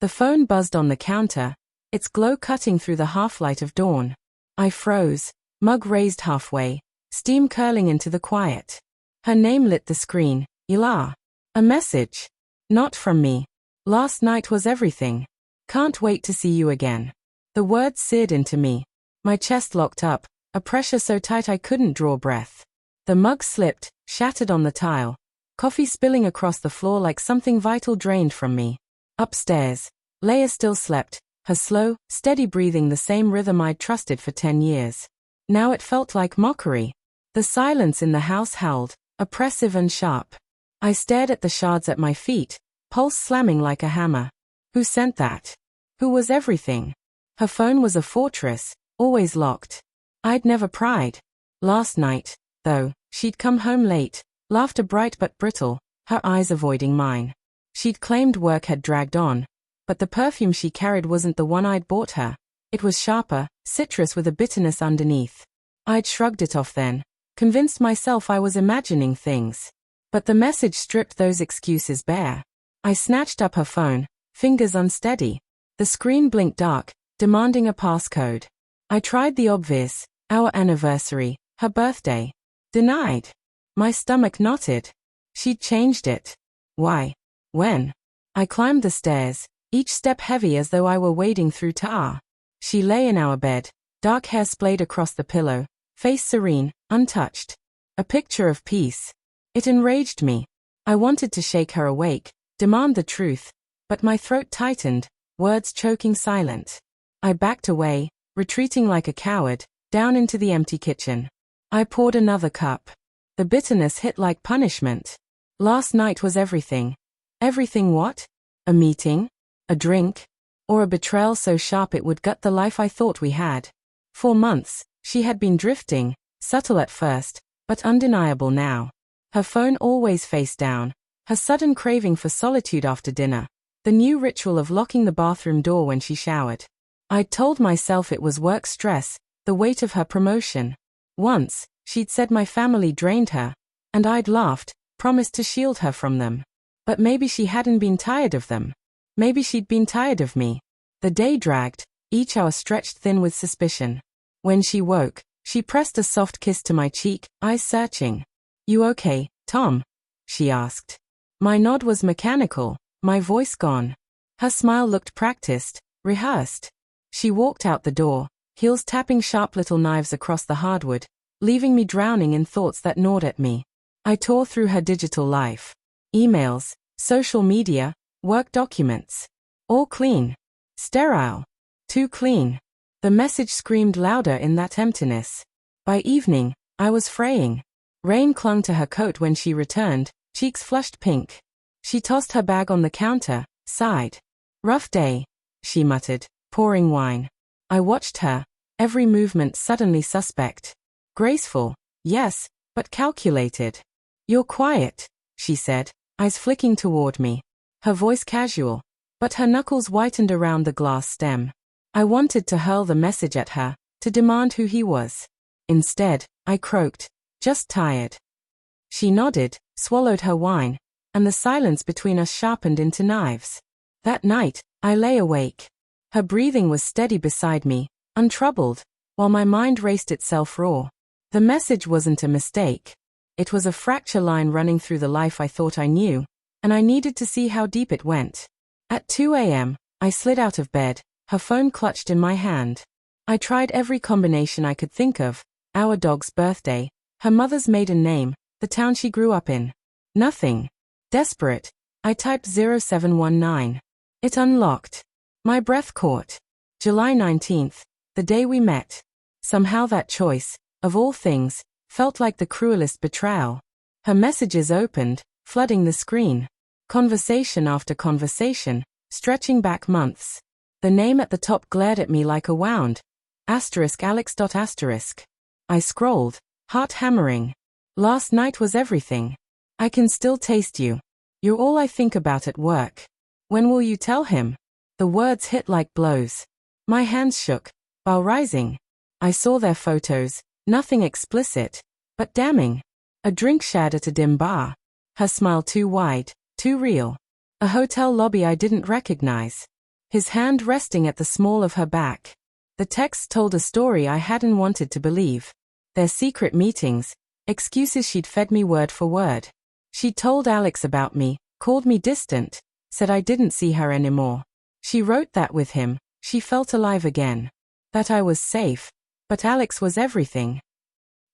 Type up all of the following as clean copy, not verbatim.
The phone buzzed on the counter, its glow cutting through the half-light of dawn. I froze, mug raised halfway, steam curling into the quiet. Her name lit the screen, Ilar. A message. Not from me. Last night was everything. Can't wait to see you again. The words seared into me. My chest locked up, a pressure so tight I couldn't draw breath. The mug slipped, shattered on the tile. Coffee spilling across the floor like something vital drained from me. Upstairs, Leia still slept, her slow, steady breathing the same rhythm I'd trusted for 10 years. Now it felt like mockery. The silence in the house howled, oppressive and sharp. I stared at the shards at my feet, pulse slamming like a hammer. Who sent that? Who was everything? Her phone was a fortress, always locked. I'd never pried. Last night, though, she'd come home late, laughter bright but brittle, her eyes avoiding mine. She'd claimed work had dragged on, but the perfume she carried wasn't the one I'd bought her. It was sharper, citrus with a bitterness underneath. I'd shrugged it off then, convinced myself I was imagining things. But the message stripped those excuses bare. I snatched up her phone, fingers unsteady. The screen blinked dark, demanding a passcode. I tried the obvious, our anniversary, her birthday. Denied. My stomach knotted. She'd changed it. Why? When? I climbed the stairs, each step heavy as though I were wading through tar. She lay in our bed, dark hair splayed across the pillow, face serene, untouched. A picture of peace. It enraged me. I wanted to shake her awake, demand the truth, but my throat tightened, words choking silent. I backed away, retreating like a coward, down into the empty kitchen. I poured another cup. The bitterness hit like punishment. Last night was everything. Everything what? A meeting? A drink? Or a betrayal so sharp it would gut the life I thought we had? For months, she had been drifting, subtle at first, but undeniable now. Her phone always face down, her sudden craving for solitude after dinner, the new ritual of locking the bathroom door when she showered. I'd told myself it was work stress, the weight of her promotion. Once, she'd said my family drained her, and I'd laughed, promised to shield her from them. But maybe she hadn't been tired of them. Maybe she'd been tired of me. The day dragged, each hour stretched thin with suspicion. When she woke, she pressed a soft kiss to my cheek, eyes searching. "You okay, Tom?" she asked. My nod was mechanical, my voice gone. Her smile looked practiced, rehearsed. She walked out the door, heels tapping sharp little knives across the hardwood, leaving me drowning in thoughts that gnawed at me. I tore through her digital life. Emails, social media, work documents. All clean. Sterile. Too clean. The message screamed louder in that emptiness. By evening, I was fraying. Rain clung to her coat when she returned, cheeks flushed pink. She tossed her bag on the counter, sighed. "Rough day," she muttered, pouring wine. I watched her, every movement suddenly suspect. Graceful, yes, but calculated. "You're quiet," she said, eyes flicking toward me. Her voice casual, but her knuckles whitened around the glass stem. I wanted to hurl the message at her, to demand who he was. Instead, I croaked, "Just tired." She nodded, swallowed her wine, and the silence between us sharpened into knives. That night, I lay awake. Her breathing was steady beside me, untroubled, while my mind raced itself raw. The message wasn't a mistake. It was a fracture line running through the life I thought I knew, and I needed to see how deep it went. At 2 a.m., I slid out of bed, her phone clutched in my hand. I tried every combination I could think of, our dog's birthday, her mother's maiden name, the town she grew up in. Nothing. Desperate, I typed 0719. It unlocked. My breath caught. July 19th, the day we met. Somehow that choice, of all things, felt like the cruelest betrayal. Her messages opened, flooding the screen. Conversation after conversation, stretching back months. The name at the top glared at me like a wound. *Alex. I scrolled, heart hammering. "Last night was everything. I can still taste you. You're all I think about at work. When will you tell him?" The words hit like blows. My hands shook, while rising. I saw their photos, nothing explicit, but damning. A drink shared at a dim bar. Her smile too wide, too real. A hotel lobby I didn't recognize. his hand resting at the small of her back. The text told a story I hadn't wanted to believe. Their secret meetings, excuses she'd fed me word for word. She'd told Alex about me, called me distant, said I didn't see her anymore. She wrote that with him, she felt alive again. That I was safe, but Alex was everything.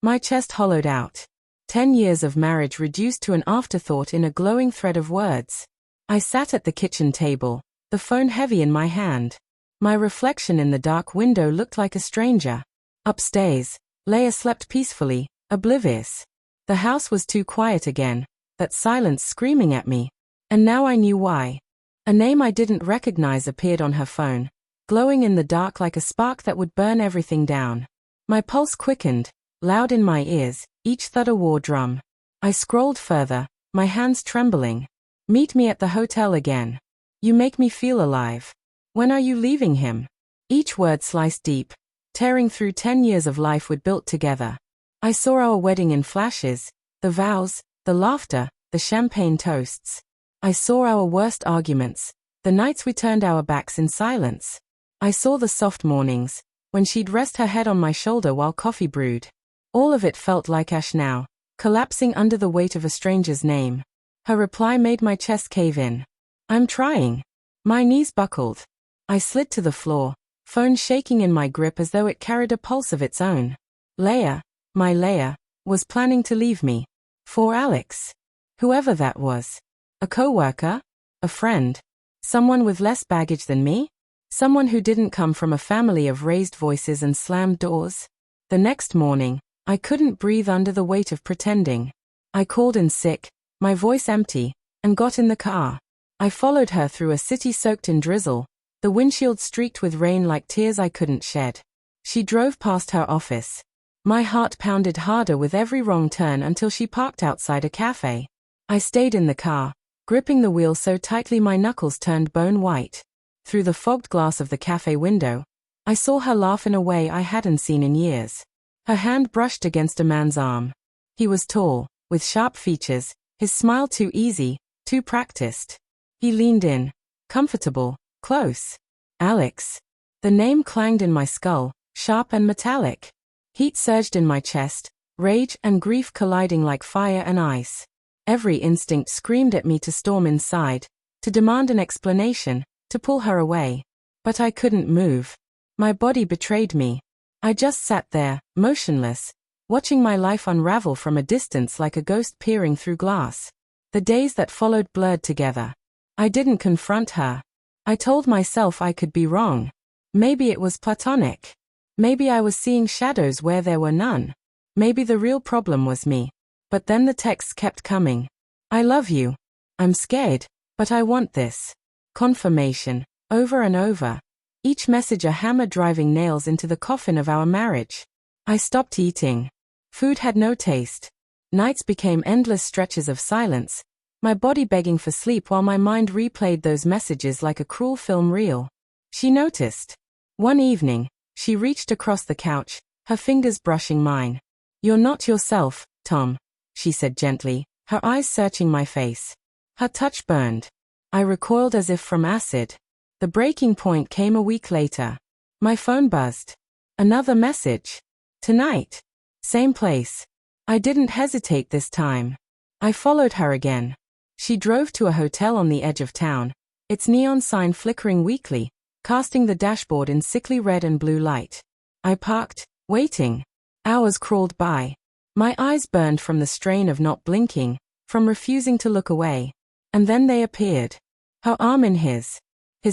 My chest hollowed out. 10 years of marriage reduced to an afterthought in a glowing thread of words. I sat at the kitchen table, the phone heavy in my hand. My reflection in the dark window looked like a stranger. Upstairs, Leia slept peacefully, oblivious. The house was too quiet again, that silence screaming at me. And now I knew why. A name I didn't recognize appeared on her phone, glowing in the dark like a spark that would burn everything down. My pulse quickened, loud in my ears, each thud a war drum. I scrolled further, my hands trembling. Meet me at the hotel again. You make me feel alive. When are you leaving him? Each word sliced deep, tearing through 10 years of life we'd built together. I saw our wedding in flashes, the vows, the laughter, the champagne toasts. I saw our worst arguments, the nights we turned our backs in silence. I saw the soft mornings, when she'd rest her head on my shoulder while coffee brewed. All of it felt like ash now, collapsing under the weight of a stranger's name. Her reply made my chest cave in. I'm trying. My knees buckled. I slid to the floor, phone shaking in my grip as though it carried a pulse of its own. Leia, my Leia, was planning to leave me. For Alex. Whoever that was. A coworker? A friend? Someone with less baggage than me? Someone who didn't come from a family of raised voices and slammed doors? The next morning, I couldn't breathe under the weight of pretending. I called in sick, my voice empty, and got in the car. I followed her through a city soaked in drizzle, the windshield streaked with rain like tears I couldn't shed. She drove past her office. My heart pounded harder with every wrong turn until she parked outside a cafe. I stayed in the car, gripping the wheel so tightly my knuckles turned bone white. Through the fogged glass of the cafe window, I saw her laugh in a way I hadn't seen in years. Her hand brushed against a man's arm. He was tall, with sharp features, his smile too easy, too practiced. He leaned in, comfortable, close. Alex. The name clanged in my skull, sharp and metallic. Heat surged in my chest, rage and grief colliding like fire and ice. Every instinct screamed at me to storm inside, to demand an explanation, to pull her away. But I couldn't move. My body betrayed me. I just sat there, motionless, watching my life unravel from a distance like a ghost peering through glass. The days that followed blurred together. I didn't confront her. I told myself I could be wrong. Maybe it was platonic. Maybe I was seeing shadows where there were none. Maybe the real problem was me. But then the texts kept coming. I love you. I'm scared, but I want this. Confirmation, over and over. Each message a hammer driving nails into the coffin of our marriage. I stopped eating. Food had no taste. Nights became endless stretches of silence, my body begging for sleep while my mind replayed those messages like a cruel film reel. She noticed. One evening, she reached across the couch, her fingers brushing mine. You're not yourself, Tom, she said gently, her eyes searching my face. Her touch burned. I recoiled as if from acid. The breaking point came a week later. My phone buzzed. Another message. Tonight. Same place. I didn't hesitate this time. I followed her again. She drove to a hotel on the edge of town, its neon sign flickering weakly, casting the dashboard in sickly red and blue light. I parked, waiting. Hours crawled by. My eyes burned from the strain of not blinking, from refusing to look away. And then they appeared. Her arm in his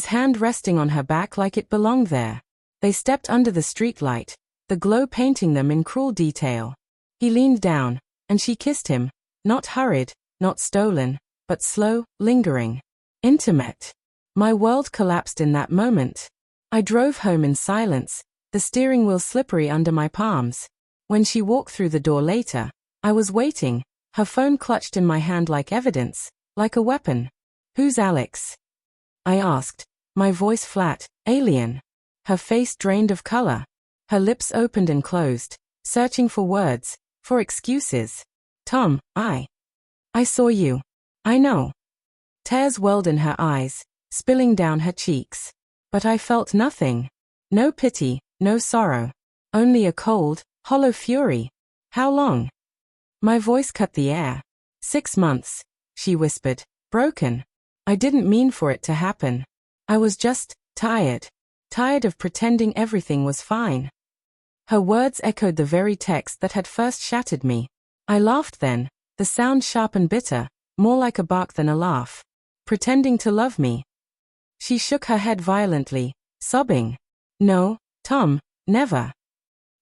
hand resting on her back like it belonged there. They stepped under the streetlight, the glow painting them in cruel detail. He leaned down, and she kissed him, not hurried, not stolen, but slow, lingering, intimate. My world collapsed in that moment. I drove home in silence, the steering wheel slippery under my palms. When she walked through the door later, I was waiting, her phone clutched in my hand like evidence, like a weapon. Who's Alex? I asked, my voice flat, alien. Her face drained of color. Her lips opened and closed, searching for words, for excuses. Tom, I saw you. I know. Tears welled in her eyes, spilling down her cheeks. But I felt nothing. No pity, no sorrow. Only a cold, hollow fury. How long? My voice cut the air. 6 months, she whispered. Broken. I didn't mean for it to happen. I was just tired. Tired of pretending everything was fine. Her words echoed the very text that had first shattered me. I laughed then, the sound sharp and bitter, more like a bark than a laugh. Pretending to love me. She shook her head violently, sobbing. No, Tom, never.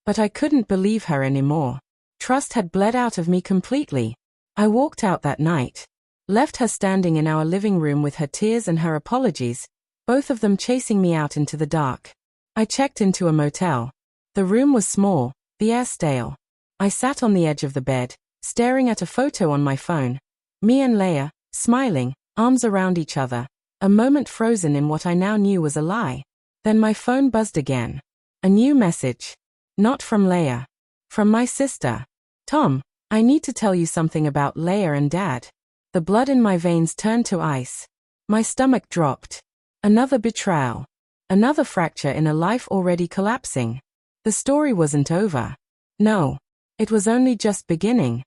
But I couldn't believe her anymore. Trust had bled out of me completely. I walked out that night. Left her standing in our living room with her tears and her apologies, both of them chasing me out into the dark. I checked into a motel. The room was small, the air stale. I sat on the edge of the bed, staring at a photo on my phone. Me and Leia, smiling, arms around each other, a moment frozen in what I now knew was a lie. Then my phone buzzed again. A new message. Not from Leia. From my sister. Tom, I need to tell you something about Leia and Dad. The blood in my veins turned to ice. My stomach dropped. Another betrayal. Another fracture in a life already collapsing. The story wasn't over. No. It was only just beginning.